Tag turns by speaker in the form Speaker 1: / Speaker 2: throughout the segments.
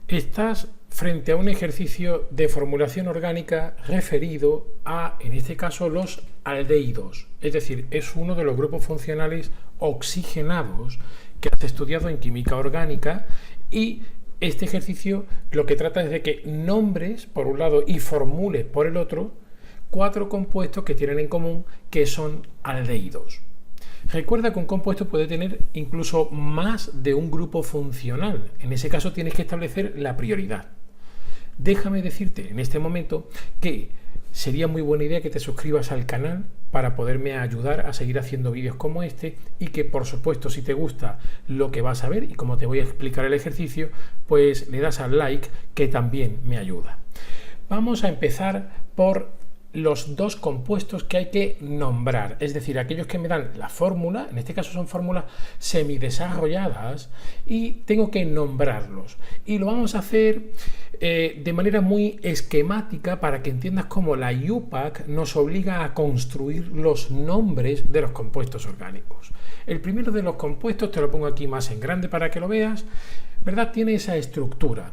Speaker 1: Estás frente a un ejercicio de formulación orgánica referido a, en este caso, los aldehídos. Es decir, es uno de los grupos funcionales oxigenados que has estudiado en química orgánica, y este ejercicio lo que trata es de que nombres por un lado y formules por el otro 4 compuestos que tienen en común que son aldehídos. Recuerda que un compuesto puede tener incluso más de un grupo funcional. En ese caso tienes que establecer la prioridad. Déjame decirte en este momento que sería muy buena idea que te suscribas al canal para poderme ayudar a seguir haciendo vídeos como este, y que por supuesto, si te gusta lo que vas a ver y como te voy a explicar el ejercicio, pues le das al like, que también me ayuda. Vamos a empezar por los 2 compuestos que hay que nombrar, es decir, aquellos que me dan la fórmula. En este caso son fórmulas semidesarrolladas y tengo que nombrarlos, y lo vamos a hacer de manera muy esquemática para que entiendas cómo la IUPAC nos obliga a construir los nombres de los compuestos orgánicos. El primero de los compuestos, te lo pongo aquí más en grande para que lo veas, ¿verdad? Tiene esa estructura.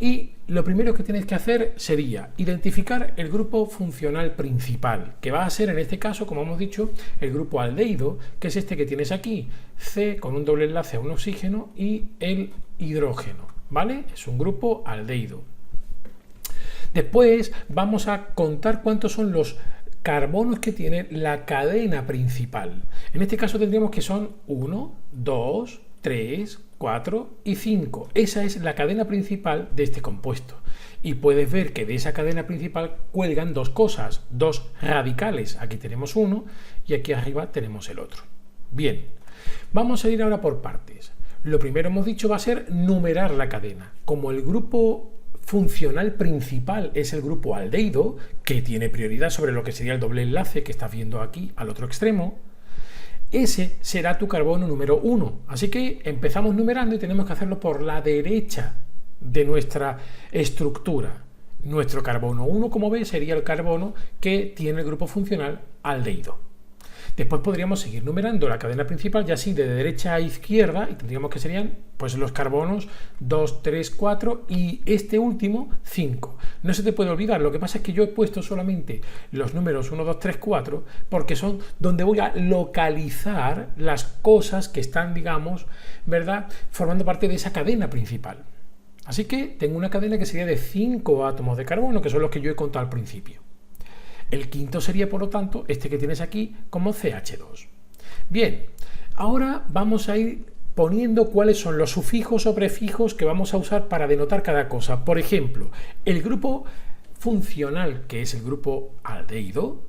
Speaker 1: Y lo primero que tienes que hacer sería identificar el grupo funcional principal, que va a ser en este caso, como hemos dicho, el grupo aldehído, que es este que tienes aquí, C con un doble enlace a un oxígeno y el hidrógeno, ¿vale? Es un grupo aldehído. Después vamos a contar cuántos son los carbonos que tiene la cadena principal. En este caso tendríamos que son 1, 2, 3, 4 y 5. Esa es la cadena principal de este compuesto. Y puedes ver que de esa cadena principal cuelgan 2 cosas, 2 radicales. Aquí tenemos uno y aquí arriba tenemos el otro. Bien, vamos a ir ahora por partes. Lo primero, hemos dicho, va a ser numerar la cadena. Como el grupo funcional principal es el grupo aldehído, que tiene prioridad sobre lo que sería el doble enlace que estás viendo aquí al otro extremo, ese será tu carbono número 1. Así que empezamos numerando y tenemos que hacerlo por la derecha de nuestra estructura. Nuestro carbono 1, como ves, sería el carbono que tiene el grupo funcional aldehído. Después podríamos seguir numerando la cadena principal, ya así de derecha a izquierda, y tendríamos que serían pues los carbonos 2, 3, 4 y este último 5. No se te puede olvidar, lo que pasa es que yo he puesto solamente los números 1, 2, 3, 4 porque son donde voy a localizar las cosas que están, digamos, ¿verdad?, formando parte de esa cadena principal. Así que tengo una cadena que sería de 5 átomos de carbono, que son los que yo he contado al principio. El quinto sería, por lo tanto, este que tienes aquí como CH2. Bien, ahora vamos a ir poniendo cuáles son los sufijos o prefijos que vamos a usar para denotar cada cosa. Por ejemplo, el grupo funcional, que es el grupo aldehído,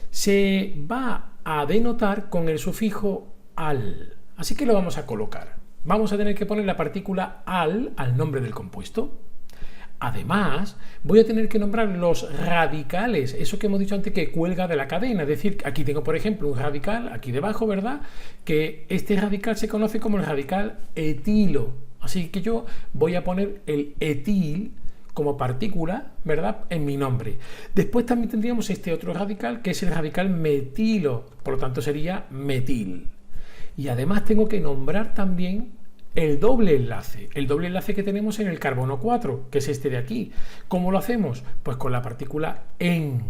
Speaker 1: se va a denotar con el sufijo al. Así que lo vamos a colocar. Vamos a tener que poner la partícula al nombre del compuesto. Además, voy a tener que nombrar los radicales, eso que hemos dicho antes que cuelga de la cadena. Es decir, aquí tengo, por ejemplo, un radical aquí debajo, ¿verdad?, que este radical se conoce como el radical etilo. Así que yo voy a poner el etil como partícula, ¿verdad?, en mi nombre. Después también tendríamos este otro radical, que es el radical metilo, por lo tanto sería metil. Y además tengo que nombrar también el doble enlace que tenemos en el carbono 4, que es este de aquí. ¿Cómo lo hacemos? Pues con la partícula en,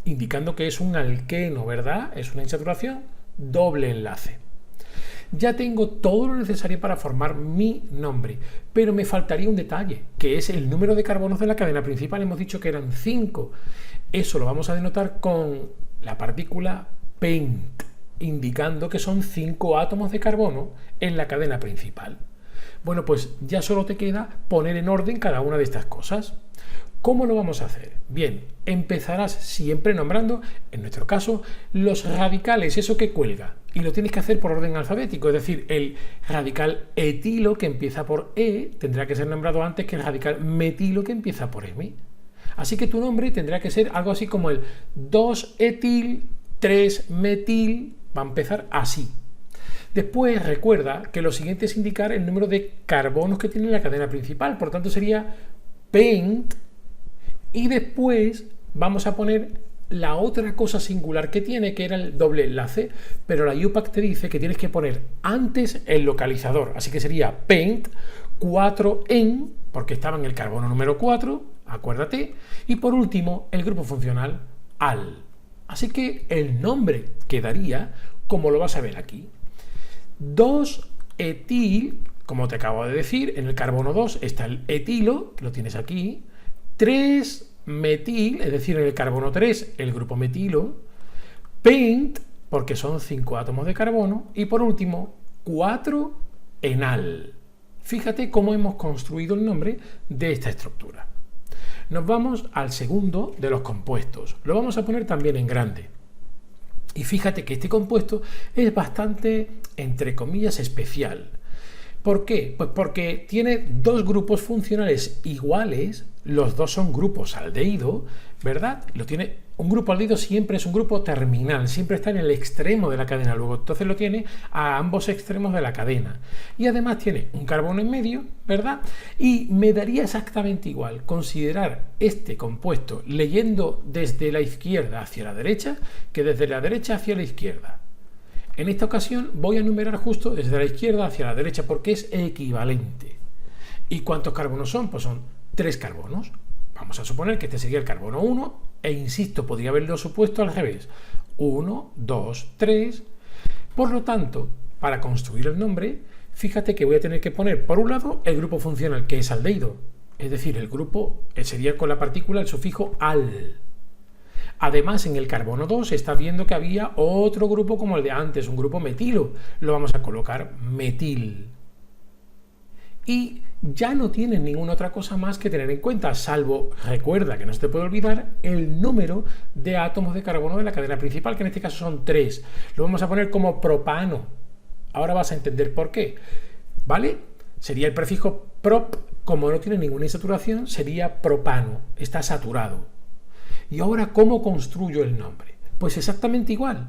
Speaker 1: indicando que es un alqueno, ¿verdad? Es una insaturación, doble enlace. Ya tengo todo lo necesario para formar mi nombre, pero me faltaría un detalle, que es el número de carbonos de la cadena principal. Hemos dicho que eran 5. Eso lo vamos a denotar con la partícula pent, indicando que son 5 átomos de carbono en la cadena principal. Bueno, pues ya solo te queda poner en orden cada una de estas cosas. ¿Cómo lo vamos a hacer? Bien, empezarás siempre nombrando, en nuestro caso, los radicales, eso que cuelga, y lo tienes que hacer por orden alfabético, es decir, el radical etilo, que empieza por E, tendrá que ser nombrado antes que el radical metilo, que empieza por M. Así que tu nombre tendrá que ser algo así como el 2-etil, 3-metil, va a empezar así. Después recuerda que lo siguiente es indicar el número de carbonos que tiene la cadena principal, por tanto sería pent, y después vamos a poner la otra cosa singular que tiene, que era el doble enlace, pero la IUPAC te dice que tienes que poner antes el localizador, así que sería pent 4 en porque estaba en el carbono número 4, acuérdate, y por último el grupo funcional al. Así que el nombre quedaría como lo vas a ver aquí. 2-etil, como te acabo de decir, en el carbono 2 está el etilo, que lo tienes aquí. 3-metil, es decir, en el carbono 3 el grupo metilo. Pent, porque son 5 átomos de carbono. Y por último, 4-enal. Fíjate cómo hemos construido el nombre de esta estructura. Nos vamos al segundo de los compuestos. Lo vamos a poner también en grande. Y fíjate que este compuesto es bastante, entre comillas, especial. ¿Por qué? Pues porque tiene dos grupos funcionales iguales, los dos son grupos aldehído, ¿verdad? Un grupo aldehído siempre es un grupo terminal, siempre está en el extremo de la cadena, luego entonces lo tiene a ambos extremos de la cadena. Y además tiene un carbono en medio, ¿verdad? Y me daría exactamente igual considerar este compuesto leyendo desde la izquierda hacia la derecha que desde la derecha hacia la izquierda. En esta ocasión voy a numerar justo desde la izquierda hacia la derecha porque es equivalente. ¿Y cuántos carbonos son? Pues son 3 carbonos. Vamos a suponer que este sería el carbono 1 e insisto, podría haberlo supuesto al revés. 1, 2, 3. Por lo tanto, para construir el nombre, fíjate que voy a tener que poner por un lado el grupo funcional que es aldehído. Es decir, el grupo sería con la partícula el sufijo al. Además, en el carbono 2 está viendo que había otro grupo como el de antes, un grupo metilo. Lo vamos a colocar metil. Y ya no tienes ninguna otra cosa más que tener en cuenta, salvo, recuerda que no se te puede olvidar, el número de átomos de carbono de la cadena principal, que en este caso son 3. Lo vamos a poner como propano. Ahora vas a entender por qué. ¿Vale? Sería el prefijo prop, como no tiene ninguna insaturación, sería propano, está saturado. ¿Y ahora cómo construyo el nombre? Pues exactamente igual.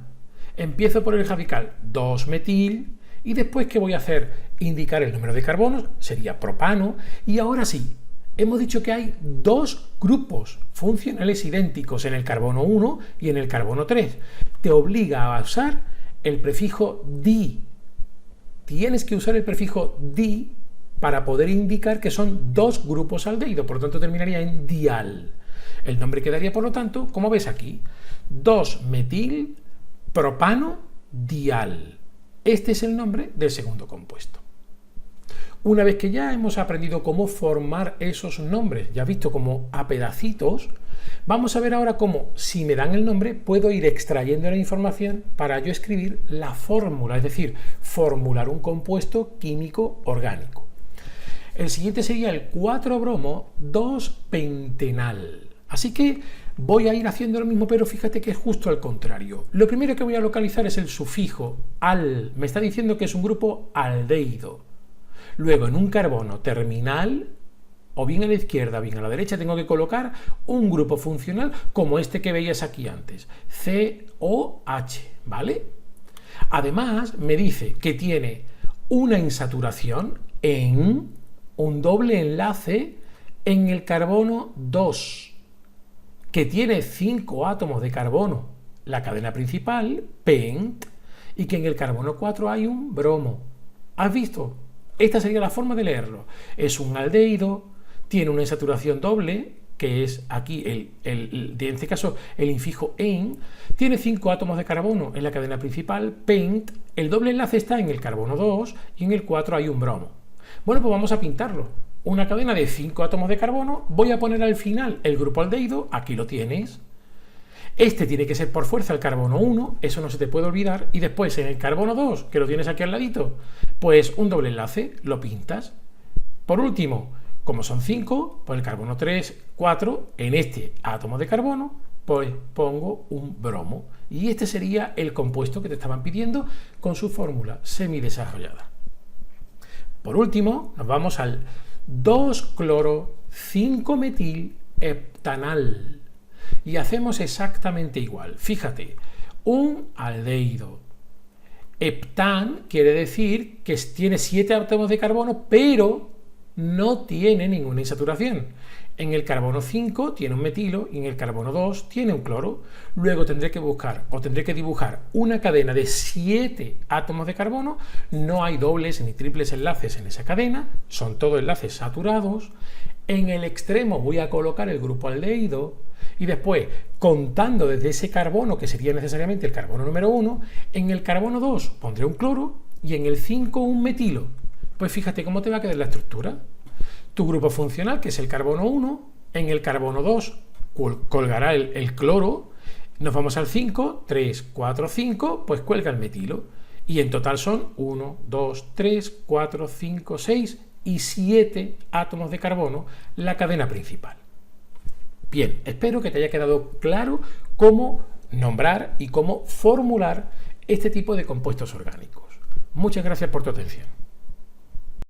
Speaker 1: Empiezo por el radical 2-metil y después ¿qué voy a hacer? Indicar el número de carbonos, sería propano. Y ahora sí, hemos dicho que hay dos grupos funcionales idénticos en el carbono 1 y en el carbono 3. Te obliga a usar el prefijo di. Tienes que usar el prefijo di para poder indicar que son dos grupos aldehídos, por lo tanto terminaría en dial. El nombre quedaría, por lo tanto, como ves aquí, 2-metil propano dial. Este es el nombre del segundo compuesto. Una vez que ya hemos aprendido cómo formar esos nombres, ya visto como a pedacitos, vamos a ver ahora cómo, si me dan el nombre, puedo ir extrayendo la información para yo escribir la fórmula, es decir, formular un compuesto químico orgánico. El siguiente sería el 4-bromo 2-pentenal. Así que voy a ir haciendo lo mismo, pero fíjate que es justo al contrario. Lo primero que voy a localizar es el sufijo al. Me está diciendo que es un grupo aldehído. Luego, en un carbono terminal, o bien a la izquierda o bien a la derecha, tengo que colocar un grupo funcional como este que veías aquí antes, COH, ¿vale? Además, me dice que tiene una insaturación en un doble enlace en el carbono 2, que tiene 5 átomos de carbono, la cadena principal, pent, y que en el carbono 4 hay un bromo. ¿Has visto? Esta sería la forma de leerlo. Es un aldehído, tiene una insaturación doble, que es aquí, en este caso, el infijo en, tiene 5 átomos de carbono en la cadena principal, pent, el doble enlace está en el carbono 2 y en el 4 hay un bromo. Bueno, pues vamos a pintarlo. Una cadena de 5 átomos de carbono, voy a poner al final el grupo aldehído, aquí lo tienes. Este tiene que ser por fuerza el carbono 1, eso no se te puede olvidar, y después en el carbono 2, que lo tienes aquí al ladito, pues un doble enlace, lo pintas. Por último, como son 5, pues el carbono 3, 4, en este átomo de carbono, pues pongo un bromo. Y este sería el compuesto que te estaban pidiendo con su fórmula semidesarrollada. Por último, nos vamos al 2-cloro-5-metil heptanal y hacemos exactamente igual. Fíjate, un aldehído. Heptan quiere decir que tiene 7 átomos de carbono, pero no tiene ninguna insaturación. En el carbono 5 tiene un metilo y en el carbono 2 tiene un cloro. Luego tendré que buscar o tendré que dibujar una cadena de 7 átomos de carbono. No hay dobles ni triples enlaces en esa cadena, son todos enlaces saturados. En el extremo voy a colocar el grupo aldehído y después, contando desde ese carbono, que sería necesariamente el carbono número 1, en el carbono 2 pondré un cloro y en el 5 un metilo. Pues fíjate cómo te va a quedar la estructura. Tu grupo funcional, que es el carbono 1, en el carbono 2 colgará el cloro, nos vamos al 5, 3, 4, 5, pues cuelga el metilo. Y en total son 1, 2, 3, 4, 5, 6 y 7 átomos de carbono, la cadena principal. Bien, espero que te haya quedado claro cómo nombrar y cómo formular este tipo de compuestos orgánicos. Muchas gracias por tu atención.